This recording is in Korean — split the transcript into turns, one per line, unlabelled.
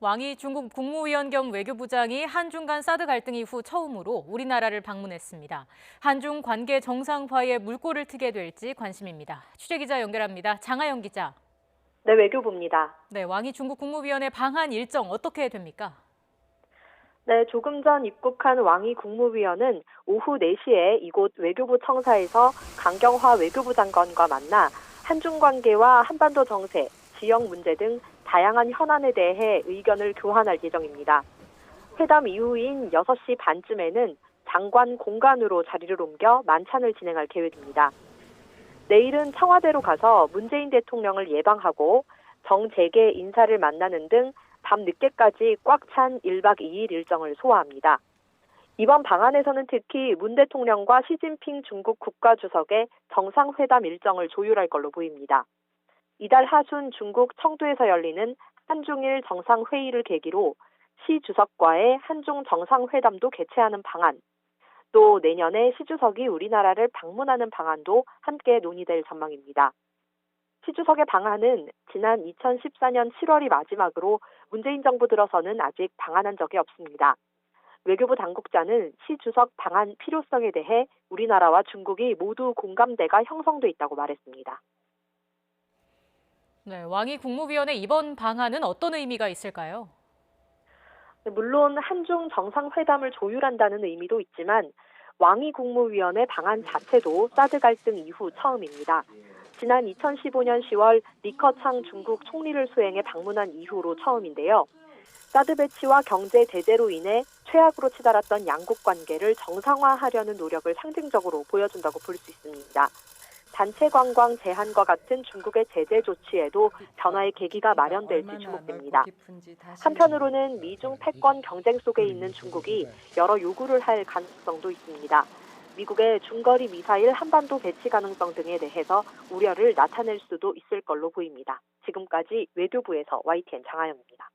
왕이 중국 국무위원 겸 외교부장이 한중 간 사드 갈등 이후 처음으로 우리나라를 방문했습니다. 한중 관계 정상화에 물꼬를 트게 될지 관심입니다. 취재기자 연결합니다. 장하영 기자.
네, 외교부입니다.
네, 왕이 중국 국무위원회 방한 일정 어떻게 됩니까?
네, 조금 전 입국한 왕이 국무위원은 오후 4시에 이곳 외교부 청사에서 강경화 외교부 장관과 만나 한중 관계와 한반도 정세, 지역 문제 등 다양한 현안에 대해 의견을 교환할 예정입니다. 회담 이후인 6시 반쯤에는 장관 공간으로 자리를 옮겨 만찬을 진행할 계획입니다. 내일은 청와대로 가서 문재인 대통령을 예방하고 정재계 인사를 만나는 등 밤 늦게까지 꽉 찬 1박 2일 일정을 소화합니다. 이번 방안에서는 특히 문 대통령과 시진핑 중국 국가주석의 정상회담 일정을 조율할 걸로 보입니다. 이달 하순 중국 청두에서 열리는 한중일 정상회의를 계기로 시 주석과의 한중 정상회담도 개최하는 방안, 또 내년에 시 주석이 우리나라를 방문하는 방안도 함께 논의될 전망입니다. 시 주석의 방안은 지난 2014년 7월이 마지막으로 문재인 정부 들어서는 아직 방한한 적이 없습니다. 외교부 당국자는 시 주석 방한 필요성에 대해 우리나라와 중국이 모두 공감대가 형성돼 있다고 말했습니다.
네, 왕이 국무위원회 이번 방한은 어떤 의미가 있을까요?
물론 한중 정상회담을 조율한다는 의미도 있지만 왕이 국무위원회 방안 자체도 사드 갈등 이후 처음입니다. 지난 2015년 10월 리커창 중국 총리를 수행해 방문한 이후로 처음인데요. 사드 배치와 경제 제재로 인해 최악으로 치달았던 양국 관계를 정상화하려는 노력을 상징적으로 보여준다고 볼 수 있습니다. 단체 관광 제한과 같은 중국의 제재 조치에도 변화의 계기가 마련될지 주목됩니다. 한편으로는 미중 패권 경쟁 속에 있는 중국이 여러 요구를 할 가능성도 있습니다. 미국의 중거리 미사일 한반도 배치 가능성 등에 대해서 우려를 나타낼 수도 있을 걸로 보입니다. 지금까지 외교부에서 YTN 장하영입니다.